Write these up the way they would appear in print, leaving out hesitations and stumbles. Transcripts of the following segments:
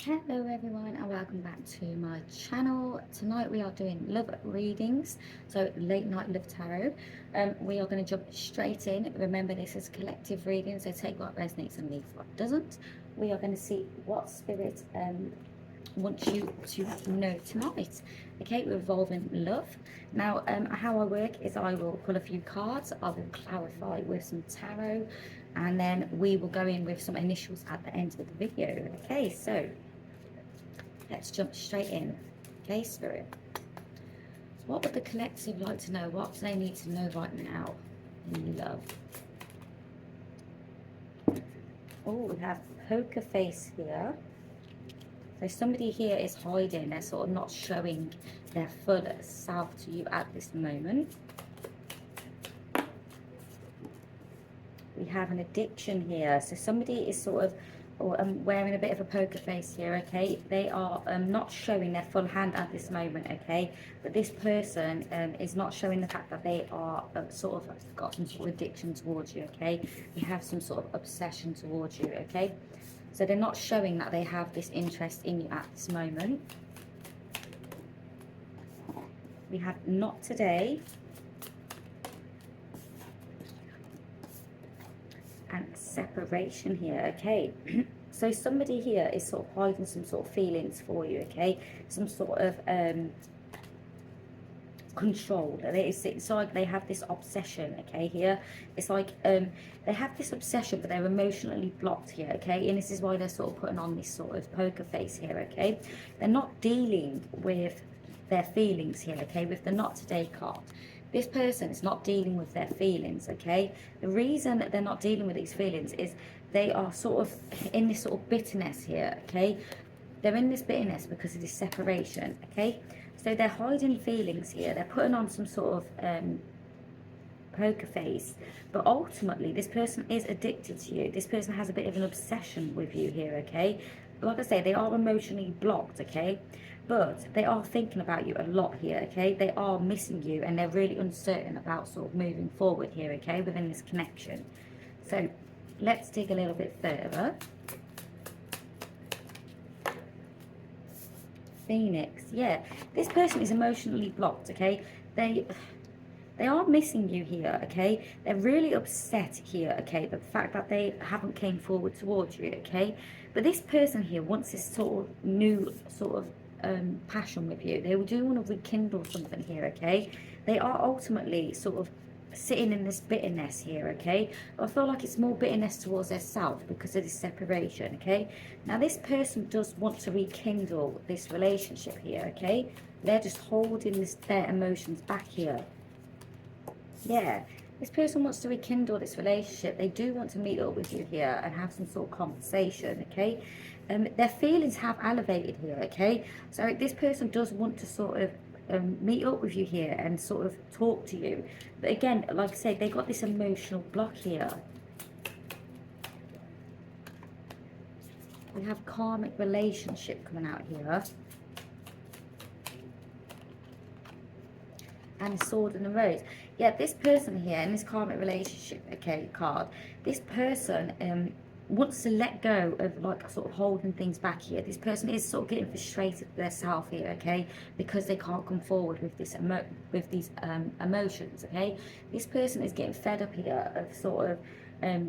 Hello everyone and welcome back to my channel. Tonight we are doing love readings, so late night love tarot. We are going to jump straight in. Remember, this is collective reading, so take what resonates and leave what doesn't. We are going to see what spirit wants you to know tonight. Okay, we're revolving love. Now, how I work is I will pull a few cards, I will clarify with some tarot, and then we will go in with some initials at the end of the video. Okay, so let's jump straight in. Okay, Spirit. What would the collective like to know? What do they need to know right now in love? Oh, we have poker face here. So somebody here is hiding. They're sort of not showing their full self to you at this moment. We have an addiction here. So somebody is sort of wearing a bit of a poker face here, okay? They are not showing their full hand at this moment, okay? But this person is not showing the fact that they are sort of got some sort of addiction towards you, okay? They have some sort of obsession towards you, okay? So they're not showing that they have this interest in you at this moment. We have not today. And separation here, okay? So somebody here is sort of hiding some sort of feelings for you, okay? Some sort of control. It's like they have this obsession, okay? Here it's like they have this obsession, but they're emotionally blocked here, okay? And this is why they're sort of putting on this sort of poker face here, okay? They're not dealing with their feelings here, okay? With the not today card, this person is not dealing with their feelings, okay? The reason that they're not dealing with these feelings is they are sort of in this sort of bitterness here, okay? They're in this bitterness because of this separation, okay? So they're hiding feelings here. They're putting on some sort of poker face. But ultimately, this person is addicted to you. This person has a bit of an obsession with you here, okay? Like I say, they are emotionally blocked, okay? But they are thinking about you a lot here, okay? They are missing you and they're really uncertain about sort of moving forward here, okay? Within this connection. So let's dig a little bit further. Phoenix, yeah, this person is emotionally blocked, okay? They are missing you here, okay? They're really upset here, okay? The fact that they haven't came forward towards you, okay? But this person here wants this sort of new sort of passion with you. They do want to rekindle something here, okay? They are ultimately sort of sitting in this bitterness here, okay? I feel like it's more bitterness towards their self because of this separation, okay? Now this person does want to rekindle this relationship here, okay? They're just holding their emotions back here. Yeah, this person wants to rekindle this relationship. They do want to meet up with you here and have some sort of conversation, okay? Their feelings have elevated here, okay? So this person does want to sort of meet up with you here and sort of talk to you. But again, like I said, they got this emotional block here. We have karmic relationship coming out here. And a sword and a rose. Yeah, this person here in this karmic relationship, okay, card, this person wants to let go of like sort of holding things back here. This person is sort of getting frustrated with themselves here, okay, because they can't come forward with this emotions, okay. This person is getting fed up here of sort of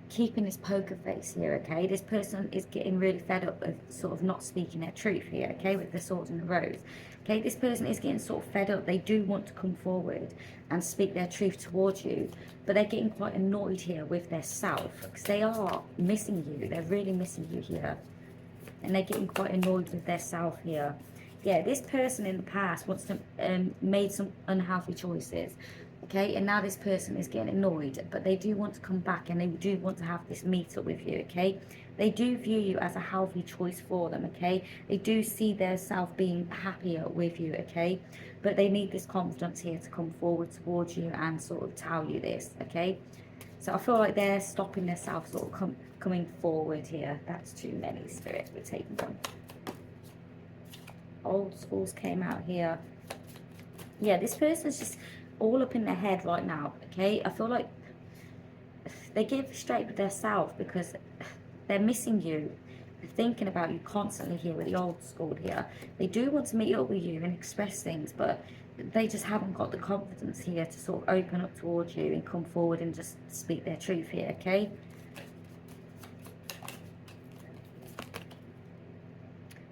keeping this poker face here, okay. This person is getting really fed up of sort of not speaking their truth here, okay, with the sword and the rose. Okay, this person is getting sort of fed up. They do want to come forward and speak their truth towards you, but they're getting quite annoyed here with their self because they are missing you. They're really missing you here, and they're getting quite annoyed with their self here. Yeah, this person in the past wants to made some unhealthy choices, okay, and now this person is getting annoyed, but they do want to come back and they do want to have this meet up with you, okay. They do view you as a healthy choice for them, okay. They do see their self being happier with you, okay, but they need this confidence here to come forward towards you and sort of tell you this, okay. So I feel like they're stopping themselves sort of coming forward here. That's too many, Spirit. We're taking them. Old schools came out here. Yeah, this person's just all up in their head right now, okay. I feel like they get frustrated with themselves because they're missing you. thinking about you constantly here with the old school here. They do want to meet up with you and express things, but they just haven't got the confidence here to sort of open up towards you and come forward and just speak their truth here, okay?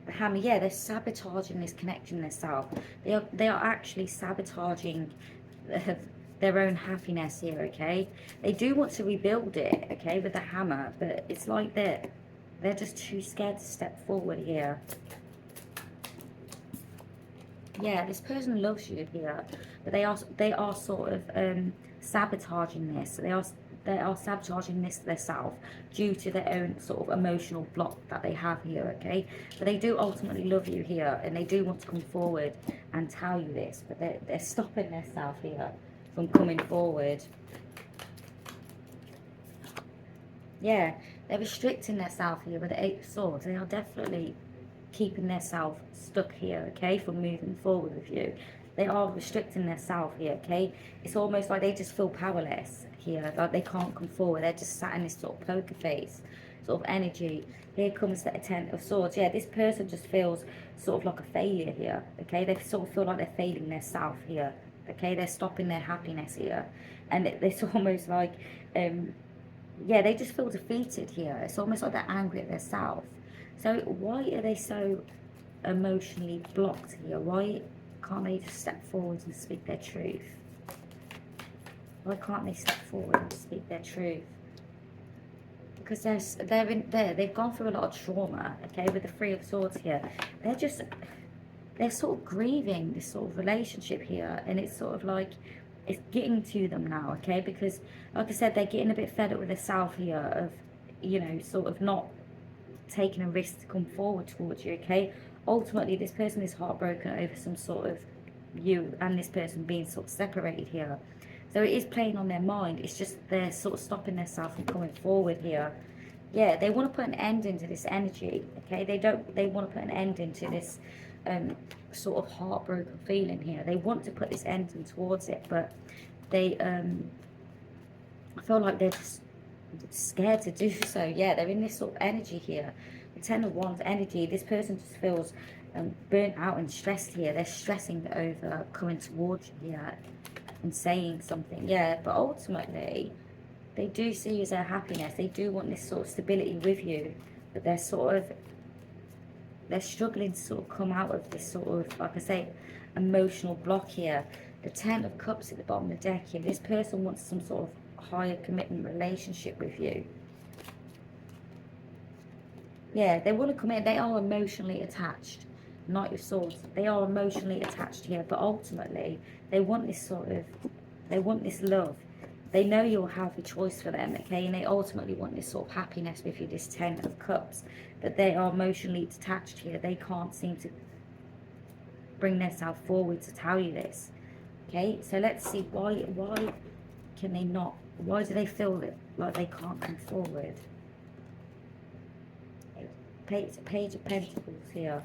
The Hammer, yeah, they're sabotaging this connection themselves. They are actually sabotaging their own happiness here, okay? They do want to rebuild it, okay, with the Hammer, but it's like they're just too scared to step forward here. Yeah, this person loves you here, but they are sort of sabotaging this. They are sabotaging this themselves due to their own sort of emotional block that they have here, okay? But they do ultimately love you here, and they do want to come forward and tell you this, but they're stopping themselves here from coming forward. Yeah, they're restricting themselves here with the Eight of Swords. They are definitely keeping themselves stuck here, okay, from moving forward with you. They are restricting themselves here, okay? It's almost like they just feel powerless here, like they can't come forward. They're just sat in this sort of poker face sort of energy. Here comes the Ten of Swords. Yeah, this person just feels sort of like a failure here, okay? They sort of feel like they're failing themselves here, okay? They're stopping their happiness here. And it's almost like, yeah, they just feel defeated here. It's almost like they're angry at themselves. So why are they so emotionally blocked here? Why can't they just step forward and speak their truth? Why can't they step forward and speak their truth? Because they've gone through a lot of trauma, okay, with the Three of Swords here. They're sort of grieving this sort of relationship here, and it's sort of like it's getting to them now, okay, because like I said, they're getting a bit fed up with themselves here of, you know, sort of not taking a risk to come forward towards you, okay? Ultimately, this person is heartbroken over some sort of you and this person being sort of separated here. So it is playing on their mind. It's just they're sort of stopping themselves from coming forward here. Yeah, they want to put an end into this energy, okay? They want to put an end into this sort of heartbroken feeling here. They want to put this end in towards it, but they I feel like they're just scared to do so. Yeah, they're in this sort of energy here. The Ten of Wands energy. This person just feels burnt out and stressed here. They're stressing over coming towards you here and saying something. Yeah, but ultimately, they do see you as their happiness. They do want this sort of stability with you, but they're struggling to sort of come out of this sort of, like I say, emotional block here. The Ten of Cups at the bottom of the deck here. This person wants some sort of higher commitment relationship with you. Yeah, they want to come in. They are emotionally attached. Knight of Swords. They are emotionally attached here, but ultimately they want this love. They know you'll have a choice for them, okay? And they ultimately want this sort of happiness with you, this Ten of Cups. But they are emotionally detached here. They can't seem to bring themselves forward to tell you this. Okay, so let's see why can they not? Why do they feel that like they can't come forward? Page of Pentacles here.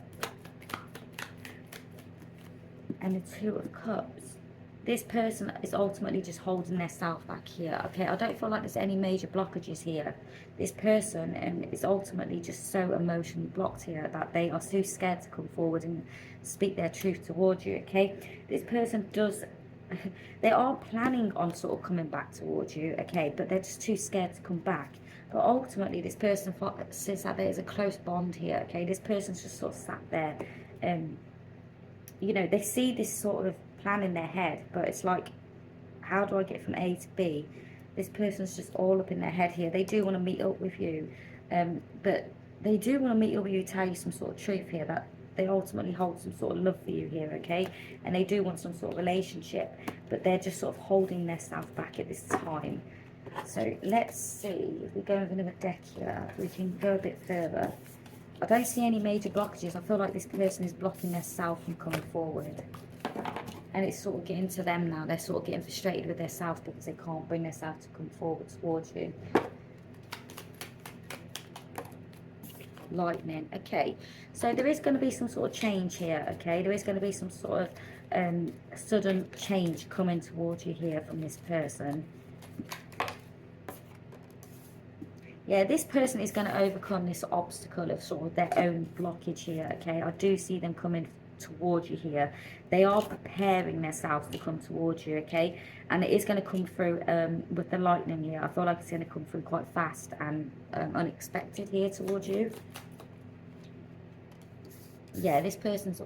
And the Two of Cups. This person is ultimately just holding their self back here. Okay, I don't feel like there's any major blockages here. This person is ultimately just so emotionally blocked here that they are too scared to come forward and speak their truth towards you, okay? This person does, they are planning on sort of coming back towards you, okay, but they're just too scared to come back. But ultimately, this person says that there is a close bond here, okay? This person's just sort of sat there, you know, they see this sort of plan in their head, but it's like, how do I get from A to B? This person's just all up in their head here. They do want to meet up with you, but they do want to meet up with you, tell you some sort of truth here, that they ultimately hold some sort of love for you here, okay? And they do want some sort of relationship, but they're just sort of holding themselves back at this time. So let's see, if we go with another deck here, we can go a bit further. I don't see any major blockages. I feel like this person is blocking themselves from coming forward. And it's sort of getting to them now. They're sort of getting frustrated with themselves because they can't bring themselves to come forward towards you. Lightning. Okay. So there is going to be some sort of change here, okay? There is going to be some sort of sudden change coming towards you here from this person. Yeah, this person is going to overcome this obstacle of sort of their own blockage here, okay? I do see them coming towards you here. They are preparing themselves to come towards you, okay? And it is going to come through with the lightning here. I feel like it's going to come through quite fast and unexpected here towards you. Yeah, this person's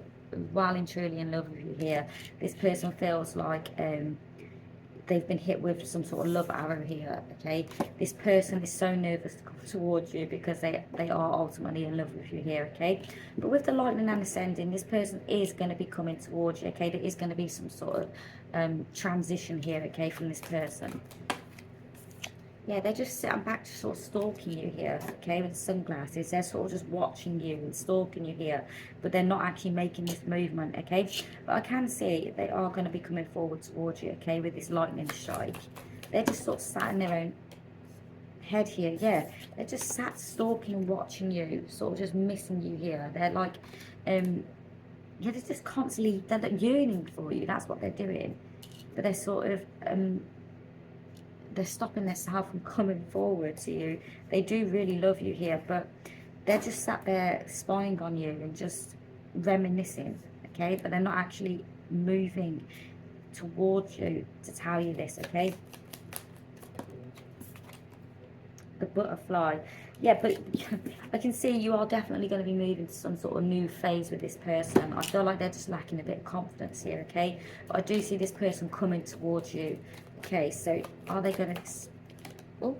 well and truly in love with you here. This person feels like they've been hit with some sort of love arrow here, okay? This person is so nervous to come towards you because they are ultimately in love with you here, okay? But with the lightning and ascending, this person is going to be coming towards you, okay? There is going to be some sort of transition here, okay, from this person. Yeah, they're just sitting back, just sort of stalking you here, okay, with sunglasses. They're sort of just watching you and stalking you here, but they're not actually making this movement, okay? But I can see they are going to be coming forward towards you, okay, with this lightning strike. They're just sort of sat in their own head here, yeah. They're just sat stalking and watching you, sort of just missing you here. They're like, yeah, they're just constantly, they're like yearning for you. That's what they're doing. But they're sort of, they're stopping themselves from coming forward to you. They do really love you here, but they're just sat there spying on you and just reminiscing, okay? But they're not actually moving towards you to tell you this, okay? The butterfly. Yeah, but I can see you are definitely going to be moving to some sort of new phase with this person. I feel like they're just lacking a bit of confidence here, okay? But I do see this person coming towards you. Okay, so are they going to... Oh,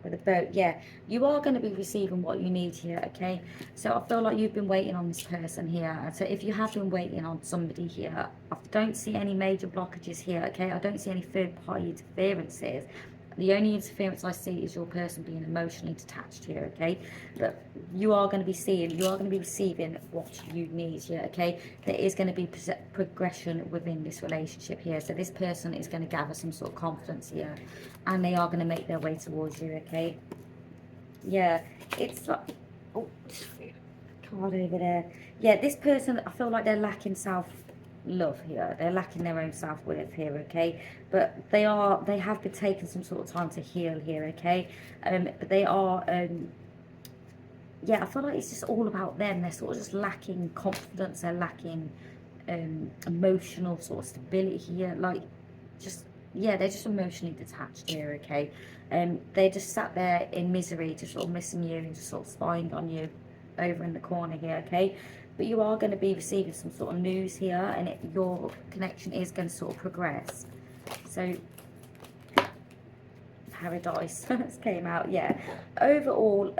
with a boat, yeah. You are going to be receiving what you need here, okay? So I feel like you've been waiting on this person here. So if you have been waiting on somebody here, I don't see any major blockages here, okay? I don't see any third-party interferences. The only interference I see is your person being emotionally detached here, okay? But you are going to be seeing, you are going to be receiving what you need here, okay? There is going to be progression within this relationship here. So this person is going to gather some sort of confidence here, and they are going to make their way towards you, okay? Yeah, it's like, oh, card over there. Yeah, this person, I feel like they're lacking self-love here. They're lacking their own self-worth here, okay? But they have been taking some sort of time to heal here, okay? But they are, yeah, I feel like it's just all about them. They're sort of just lacking confidence. They're lacking emotional sort of stability here. Like, just, yeah, they're just emotionally detached here, okay? They just sat there in misery, just sort of missing you and just sort of spying on you over in the corner here, okay? But you are going to be receiving some sort of news here, and your connection is going to sort of progress. So paradise came out, yeah. Overall,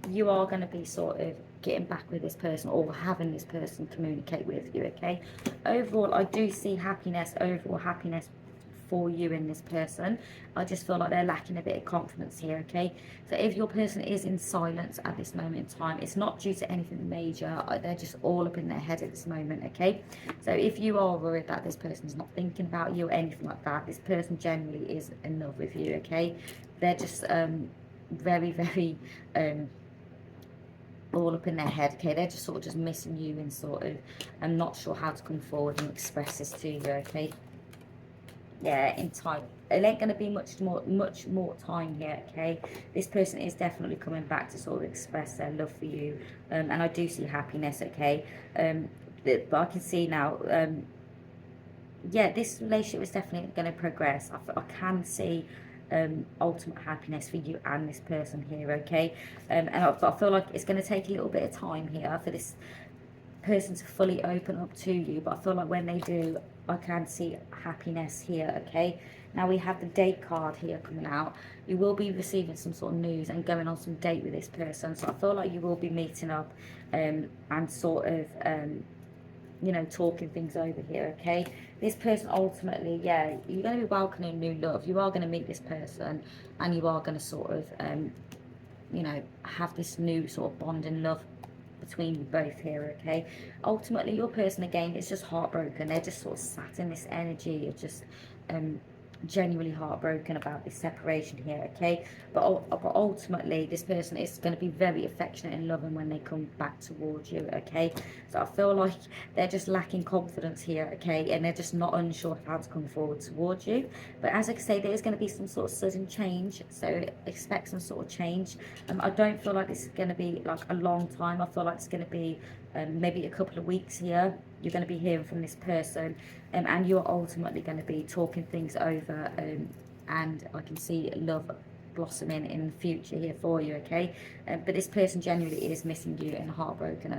you are going to be sort of getting back with this person or having this person communicate with you, okay? Overall, I do see happiness, overall happiness for you in this person. I just feel like they're lacking a bit of confidence here, okay? So if your person is in silence at this moment in time, it's not due to anything major. They're just all up in their head at this moment, okay? So if you are worried that this person's not thinking about you or anything like that, this person generally is in love with you, okay? They're just very, very all up in their head, okay? They're just sort of just missing you and sort of, I'm not sure how to come forward and express this to you, okay? Yeah, in time. It ain't going to be much more time here, okay? This person is definitely coming back to sort of express their love for you, and I do see happiness, okay? But I can see now, yeah, this relationship is definitely going to progress. I can see ultimate happiness for you and this person here, okay? But I feel like it's going to take a little bit of time here for this person to fully open up to you, but I feel like when they do, I can see happiness here, okay? Now we have the date card here coming out. You will be receiving some sort of news and going on some date with this person, so I feel like you will be meeting up and sort of you know, talking things over here, okay? This person ultimately, yeah, you're going to be welcoming new love. You are going to meet this person and you are going to sort of you know, have this new sort of bond and love between you both here, okay? Ultimately, your person, again, is just heartbroken. They're just sort of sat in this energy of just genuinely heartbroken about this separation here, okay? But ultimately, this person is going to be very affectionate and loving when they come back towards you, okay? So I feel like they're just lacking confidence here, okay? And they're just not unsure how to come forward towards you. But as I say, there is going to be some sort of sudden change, so expect some sort of change. I don't feel like this is going to be like a long time. I feel like it's going to be maybe a couple of weeks here. You're going to be hearing from this person, and you're ultimately going to be talking things over, and I can see love blossoming in the future here for you, okay? But this person genuinely is missing you and heartbroken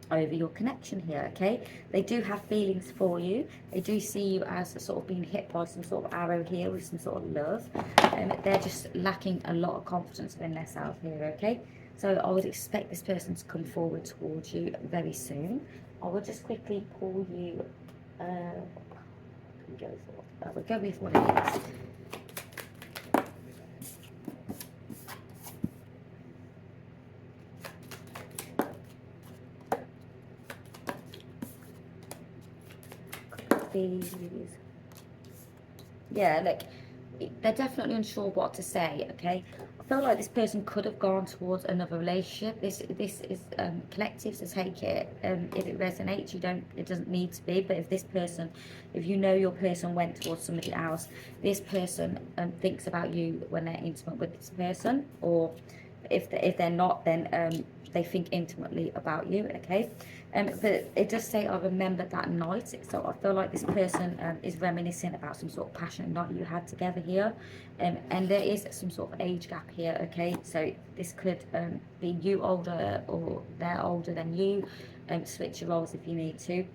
over your connection here, okay? They do have feelings for you. They do see you as sort of being hit by some sort of arrow here with some sort of love. They're just lacking a lot of confidence within themselves here, okay? So I would expect this person to come forward towards you very soon. I will just quickly pull you, we'll go with what it is. Yeah, look, they're definitely unsure what to say, okay? I feel like this person could have gone towards another relationship. This is collective, so take it. If it resonates, it doesn't need to be. But if you know your person went towards somebody else, this person thinks about you when they're intimate with this person, or if they're not, then they think intimately about you, okay? But it does say, I remember that night. So I feel like this person is reminiscing about some sort of passionate night you had together here. And there is some sort of age gap here, okay? So this could be you older or they're older than you. Switch your roles if you need to,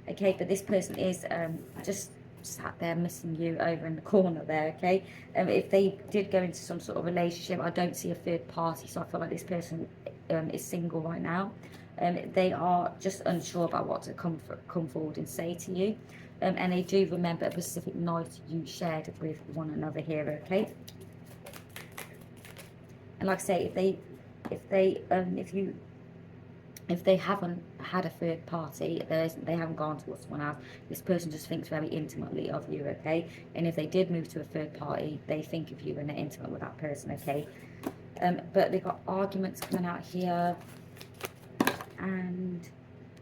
okay? But this person is just sat there missing you over in the corner there, okay? If they did go into some sort of relationship, I don't see a third party, so I feel like this person is single right now. They are just unsure about what to come forward and say to you, and they do remember a specific night you shared with one another here, okay? And like I say, if they haven't had a third party, they haven't gone towards someone else, this person just thinks very intimately of you, okay? And if they did move to a third party, they think of you and they're intimate with that person, okay? But they've got arguments coming out here, and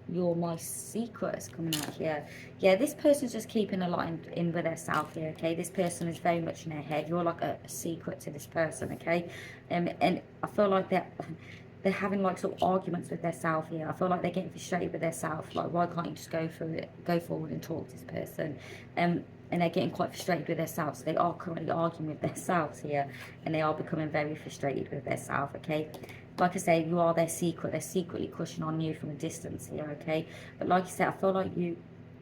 you're my secret is coming out here. Yeah, this person's just keeping a lot in with themselves here, okay? This person is very much in their head. You're like a secret to this person, okay? And I feel like they're having like sort of arguments with themselves here. I feel like they're getting frustrated with themselves. Like, why can't you just go forward and talk to this person? And they're getting quite frustrated with themselves. They are currently arguing with themselves here, and they are becoming very frustrated with themselves, okay? Like I say, you are their secret. They're secretly crushing on you from a distance here, okay? But like I said, I feel like you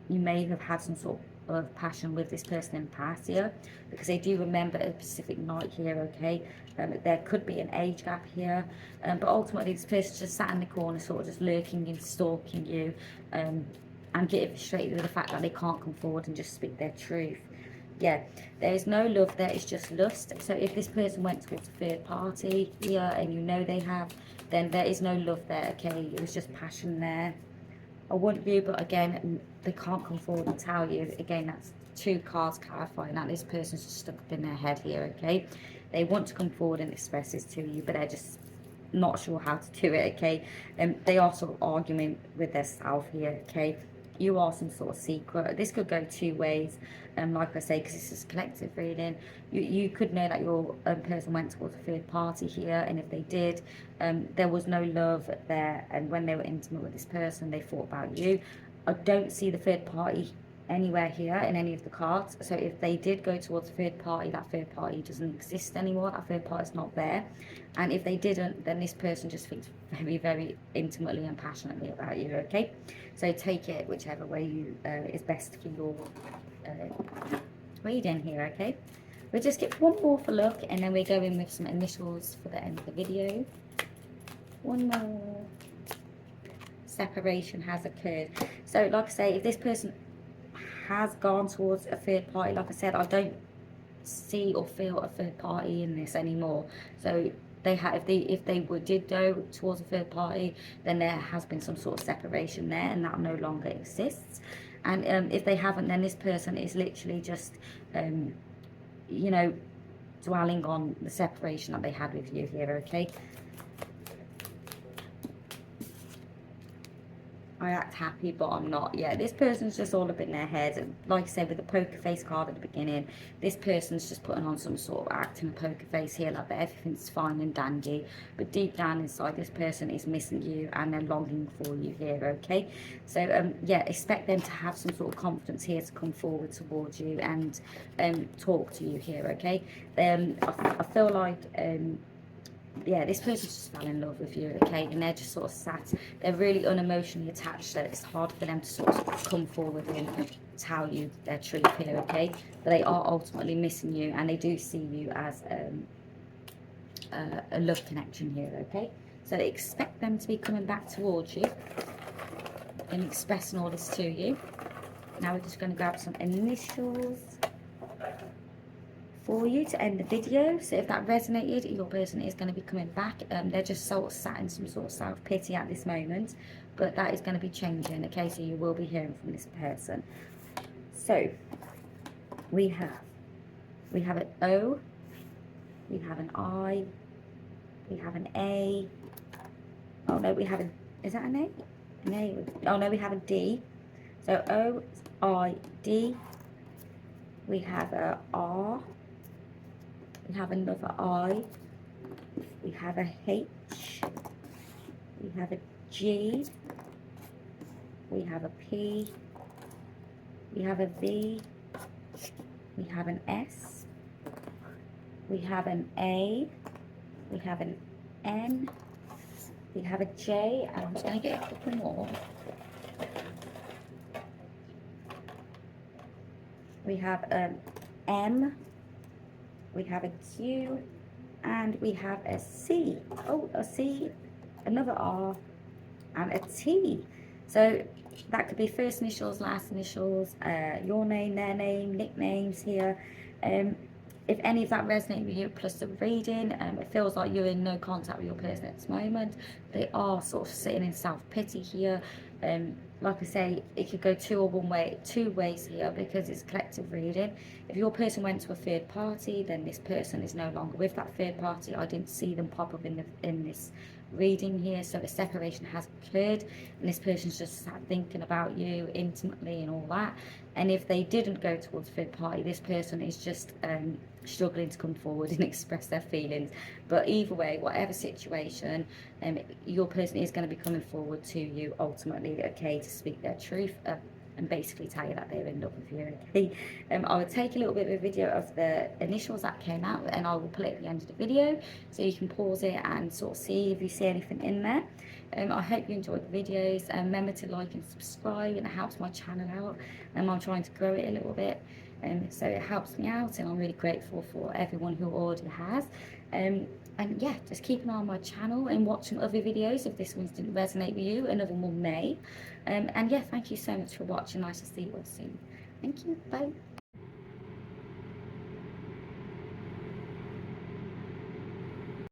may have had some sort of passion with this person in the past here, because they do remember a specific night here, okay? There could be an age gap here, but ultimately this person's just sat in the corner, sort of just lurking and stalking you, and getting frustrated with the fact that they can't come forward and just speak their truth. Yeah, there is no love there, it's just lust. So if this person went towards a third party here, and you know they have, then there is no love there, okay? It was just passion there. I want you, but again, they can't come forward and tell you. Again, that's two cards clarifying that this person's just stuck up in their head here, okay? They want to come forward and express this to you, but they're just not sure how to do it, okay? They are sort of arguing with themselves here, okay? You are some sort of secret. This could go two ways, like I say, because this is collective reading. You could know that your person went towards a third party here, and if they did, there was no love there, and when they were intimate with this person, they thought about you. I don't see the third party anywhere here in any of the cards. So if they did go towards a third party, that third party doesn't exist anymore. That third party is not there. And if they didn't, then this person just thinks very, very intimately and passionately about you, okay? So take it whichever way you is best for your reading here, okay? We'll just get one more for look, and then we go in with some initials for the end of the video. One more. Separation has occurred. So like I say, if this person has gone towards a third party, like I said, I don't see or feel a third party in this anymore. So if they did go towards a third party, then there has been some sort of separation there, and that no longer exists. And if they haven't, then this person is literally just, you know, dwelling on the separation that they had with you here, okay? I act happy, but I'm not. Yeah, this person's just all up in their head. And like I said, with the poker face card at the beginning, this person's just putting on some sort of acting a poker face here, like that everything's fine and dandy. But deep down inside, this person is missing you and they're longing for you here, okay? So, yeah, expect them to have some sort of confidence here to come forward towards you and talk to you here, okay? I feel like... yeah, this person just fell in love with you, okay, and they're just sort of sat, they're really unemotionally attached, so it's hard for them to sort of come forward and tell you their truth here, okay, but they are ultimately missing you, and they do see you as a love connection here, okay, so expect them to be coming back towards you and expressing all this to you. Now we're just going to grab some initials for you to end the video. So if that resonated, your person is going to be coming back. They're just sort of sat in some sort of self-pity at this moment, but that is going to be changing, okay? So you will be hearing from this person. So we have an O, we have an I, we have an A. Oh no, we have a, is that an A? An A. Oh no, we have a D. So O, I, D. We have a R. We have another I, we have a H, we have a G, we have a P, we have a V, we have an S, we have an A, we have an N, we have a J, and I'm just going to get a couple more. We have an M, we have a Q, and we have a C. Oh, a C, another R, and a T. So that could be first initials, last initials, your name, their name, nicknames here. If any of that resonates with you, plus the reading, it feels like you're in no contact with your person at this moment. They are sort of sitting in self-pity here. Like I say, it could go two ways here, because it's collective reading. If your person went to a third party, then this person is no longer with that third party. I didn't see them pop up in this reading here, so a separation has occurred, and this person's just sat thinking about you intimately and all that. And if they didn't go towards third party, this person is just struggling to come forward and express their feelings. But either way, whatever situation, your person is going to be coming forward to you ultimately, okay, to speak their truth and basically tell you that they're in love with you, okay. I will take a little bit of a video of the initials that came out, and I will put it at the end of the video so you can pause it and sort of see if you see anything in there. I hope you enjoyed the videos. Remember to like and subscribe, and it helps my channel out. I'm trying to grow it a little bit, so it helps me out, and I'm really grateful for everyone who already has. And yeah, just keep an eye on my channel and watch some other videos. If this one didn't resonate with you, another one may. And yeah, thank you so much for watching. Nice to see you all soon. Thank you. Bye.